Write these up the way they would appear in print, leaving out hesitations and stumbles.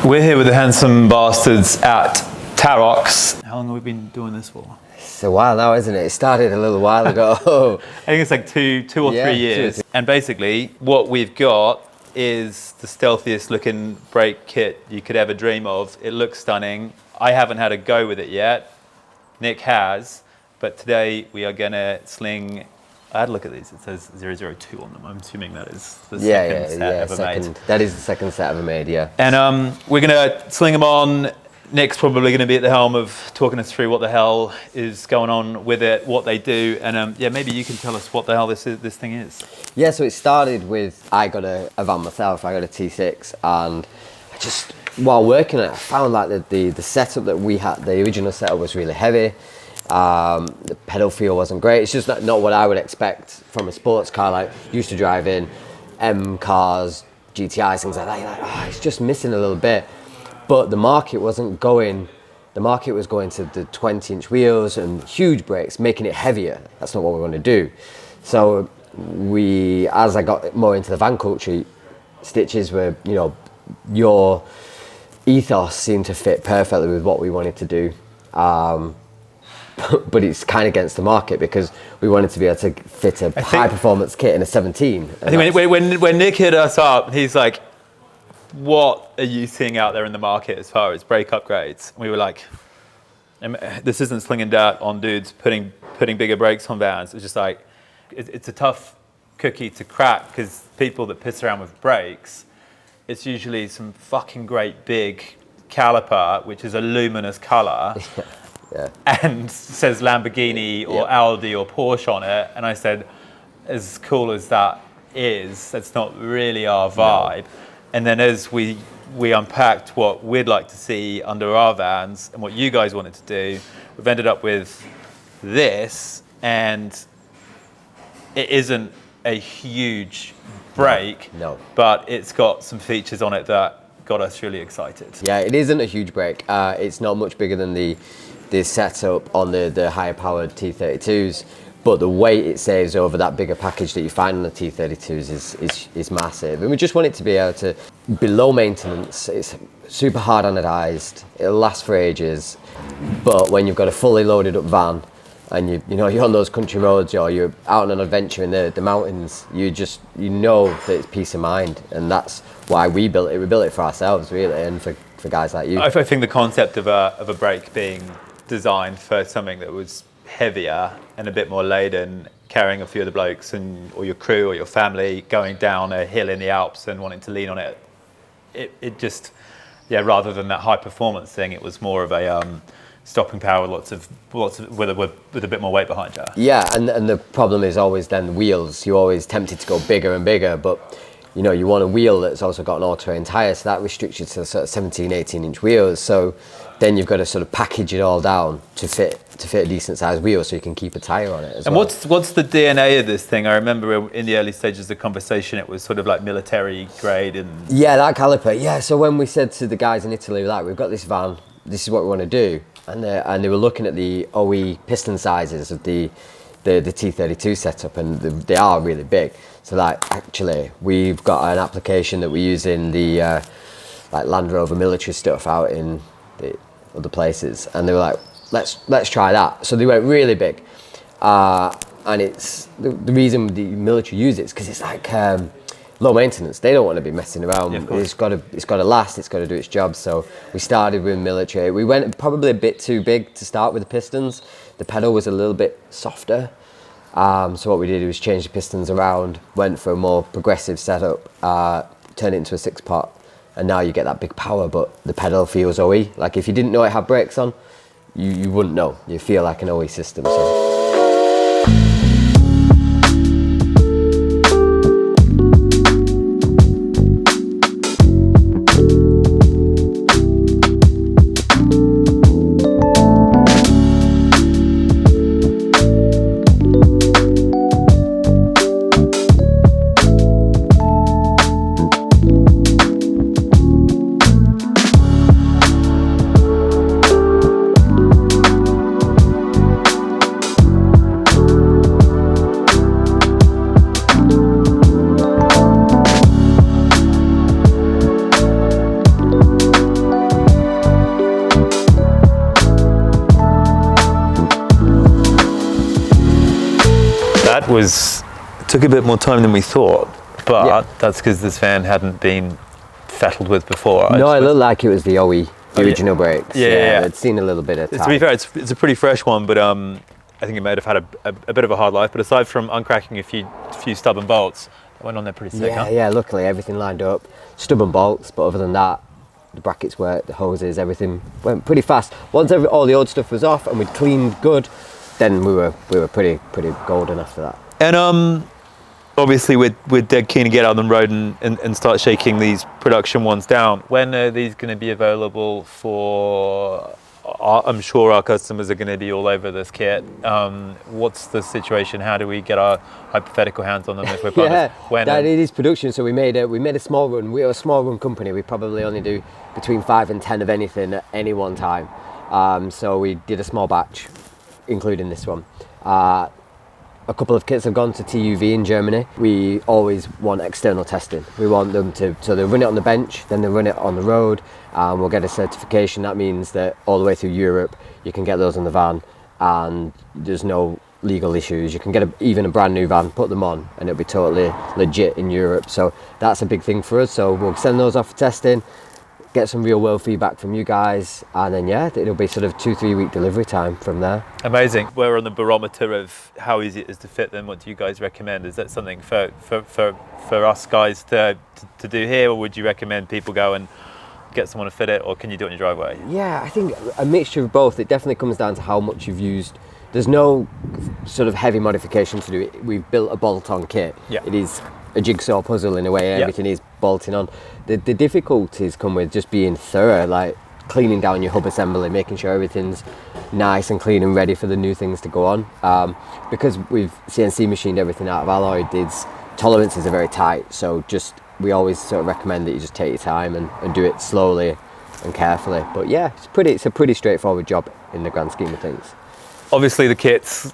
We're here with the handsome bastards at Tarox. How long have we been doing this for? It's a while now, isn't it? It started a little while ago. I think it's like two or 3 years. And basically, what we've got is the stealthiest looking brake kit you could ever dream of. It looks stunning. I haven't had a go with it yet. Nick has. But today we are going to sling... I had a look at these. It says 002 on them. I'm assuming that is the second set ever made. That is the second set ever made, yeah. And we're going to sling them on. Nick's probably going to be at the helm of talking us through what the hell is going on with it, what they do, and maybe you can tell us what the hell this thing is. Yeah, so it started with, I got a van myself, I got a T6, and I just, while working on it, I found like the setup that we had, the original setup was really heavy. The pedal feel wasn't great. It's just not what I would expect from a sports car. Like, used to drive in M cars, GTIs, things like that. You're like, it's just missing a little bit. But the market wasn't going. The market was going to the 20-inch wheels and huge brakes, making it heavier. That's not what we want to do. So as I got more into the van culture, stitches were, your ethos seemed to fit perfectly with what we wanted to do. But it's kind of against the market because we wanted to be able to fit a high-performance kit in a 17. I think when Nick hit us up, he's like, what are you seeing out there in the market as far as brake upgrades? And we were like, this isn't slinging dirt on dudes putting bigger brakes on vans. It's just like, it's a tough cookie to crack because people that piss around with brakes, it's usually some fucking great big caliper, which is a luminous colour. Yeah. And says Lamborghini or Audi or Porsche on it. And I said, as cool as that is, that's not really our vibe. No. And then as we unpacked what we'd like to see under our vans and what you guys wanted to do, we've ended up with this. And it isn't a huge brake, no. But it's got some features on it that got us really excited. Yeah, it isn't a huge brake. It's not much bigger than the setup on the higher powered T32s, but the weight it saves over that bigger package that you find on the T32s is massive. And we just want it to be able to be low maintenance. It's super hard anodized. It'll last for ages. But when you've got a fully loaded up van and you're on those country roads or you're out on an adventure in the mountains, you know that it's peace of mind. And that's why we built it. We built it for ourselves, really, and for guys like you. I think the concept of a brake being designed for something that was heavier and a bit more laden, carrying a few of the blokes or your crew or your family going down a hill in the Alps and wanting to lean on it. It just, rather than that high performance thing, it was more of a stopping power with with a bit more weight behind you. Yeah, and the problem is always then the wheels. You're always tempted to go bigger and bigger, but you want a wheel that's also got an all-terrain tyre, so that restricts you to sort of 17, 18-inch wheels. So then you've got to sort of package it all down to fit a decent-sized wheel, so you can keep a tyre on it as well. And what's the DNA of this thing? I remember in the early stages of the conversation, it was sort of like military grade and... Yeah, that caliper. Yeah, so when we said to the guys in Italy, like, we've got this van, this is what we want to do, and they were looking at the OE piston sizes of the T32 setup, and they are really big. So like, actually, we've got an application that we use in the like Land Rover military stuff out in the other places, and they were like, let's try that. So they went really big, and it's the reason the military use it is because it's like low maintenance. They don't want to be messing around. Yeah, it's got to last. It's got to do its job. So we started with military. We went probably a bit too big to start with the pistons. The pedal was a little bit softer. So what we did was change the pistons around, went for a more progressive setup, turned it into a 6-pot, and now you get that big power, but the pedal feels OE. Like, if you didn't know it had brakes on, you wouldn't know. You feel like an OE system. So. took a bit more time than we thought, but Yeah. that's because this van hadn't been fettled with before. No, it looked like it was the OE, the yeah. original brakes. Yeah. I'd seen a little bit of time. To be fair, it's a pretty fresh one, but I think it might have had a bit of a hard life. But aside from uncracking a few stubborn bolts, it went on there pretty sick. Yeah, luckily everything lined up. Stubborn bolts, but other than that, the brackets worked, the hoses, everything went pretty fast. Once all the old stuff was off and we'd cleaned good, then we were pretty golden after that. And obviously we're dead keen to get out on the road and start shaking these production ones down. When are these going to be available for? I'm sure our customers are going to be all over this kit. What's the situation? How do we get our hypothetical hands on them if we're partners? It is production. So we made a small run. We're a small run company. We probably only do between 5 and 10 of anything at any one time. So we did a small batch, including this one. A couple of kits have gone to TUV in Germany. We always want external testing. We want them so they run it on the bench, then they run it on the road, and we'll get a certification. That means that all the way through Europe, you can get those on the van, and there's no legal issues. You can get even a brand new van, put them on, and it'll be totally legit in Europe. So that's a big thing for us. So we'll send those off for testing, get some real world feedback from you guys, and then it'll be sort of 2-3 week delivery time from there. Amazing. We're on the barometer of how easy it is to fit them. What do you guys recommend? Is that something for us guys to do here, or would you recommend people go and get someone to fit it, or can you do it in your driveway? Yeah, I think a mixture of both. It definitely comes down to how much you've used. There's no sort of heavy modification to do it. We've built a bolt-on kit. Yeah. It is a jigsaw puzzle in a way. Everything is bolting on. The difficulties come with just being thorough, like cleaning down your hub assembly, making sure everything's nice and clean and ready for the new things to go on. Because we've CNC machined everything out of alloy, tolerances are very tight. So we always sort of recommend that you just take your time and do it slowly and carefully. But yeah, it's a pretty straightforward job in the grand scheme of things. Obviously the kits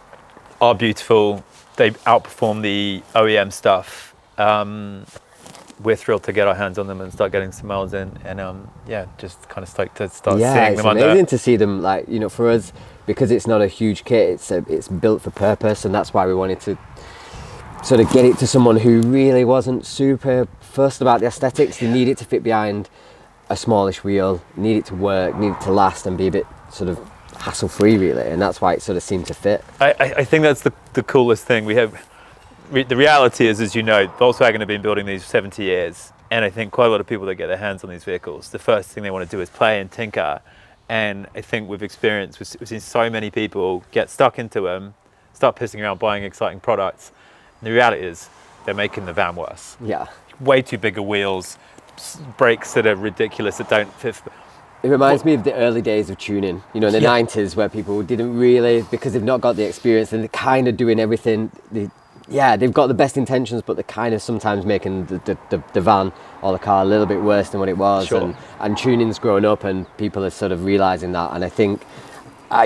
are beautiful. They outperform the OEM stuff. We're thrilled to get our hands on them and start getting some miles in, and just kind of stoked to start seeing them under. Yeah, it's amazing to see them. Like, for us, because it's not a huge kit, it's built for purpose, and that's why we wanted to sort of get it to someone who really wasn't super fussed about the aesthetics. They need it to fit behind a smallish wheel, need it to work, need it to last, and be a bit sort of hassle-free, really, and that's why it sort of seemed to fit. I think that's the coolest thing we have. The reality is, as you know, Volkswagen have been building these 70 years, and I think quite a lot of people that get their hands on these vehicles, the first thing they want to do is play and tinker. And I think we've seen so many people get stuck into them, start pissing around buying exciting products. And the reality is, they're making the van worse. Yeah. Way too bigger wheels, brakes that are ridiculous that don't fit. It reminds me of the early days of tuning, in the 90s, where people didn't really, because they've not got the experience and they're kind of doing everything. They've got the best intentions, but they're kind of sometimes making the van or the car a little bit worse than what it was. Sure. And tuning's grown up, and people are sort of realising that. And I think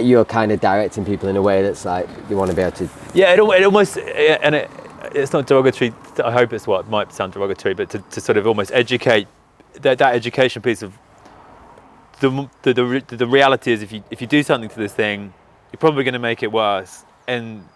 you're kind of directing people in a way that's like you want to be able to. Yeah, it almost, and it's not derogatory. I hope it's what it might sound derogatory, but to sort of almost educate that education piece of the reality is if you do something to this thing, you're probably going to make it worse, and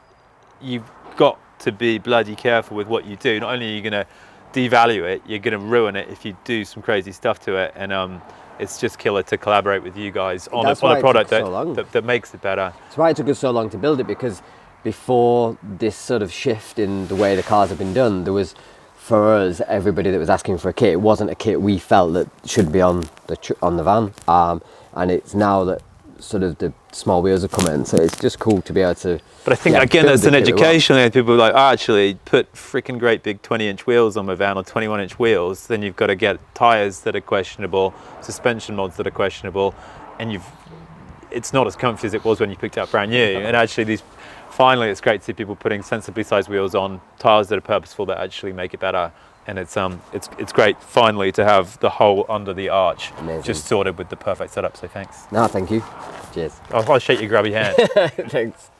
you've got to be bloody careful with what you do. Not only are you going to devalue it, you're going to ruin it if you do some crazy stuff to it. And it's just killer to collaborate with you guys on a product that makes it better. That's why it took us so long to build it, because before this sort of shift in the way the cars have been done, there was, for us, everybody that was asking for a kit, it wasn't a kit we felt that should be on the van. And it's now that sort of the small wheels have come in, so it's just cool to be able to. But I think again, there's an education there. People are like, actually put freaking great big 20-inch wheels on my van, or 21-inch wheels. Then you've got to get tires that are questionable, suspension mods that are questionable, and it's not as comfy as it was when you picked it up brand new. And actually, finally, it's great to see people putting sensibly sized wheels on tires that are purposeful, that actually make it better. And it's great finally to have the whole under the arch just sorted with the perfect setup. So thanks. No, thank you. Cheers. I'll shake your grubby hand. Thanks.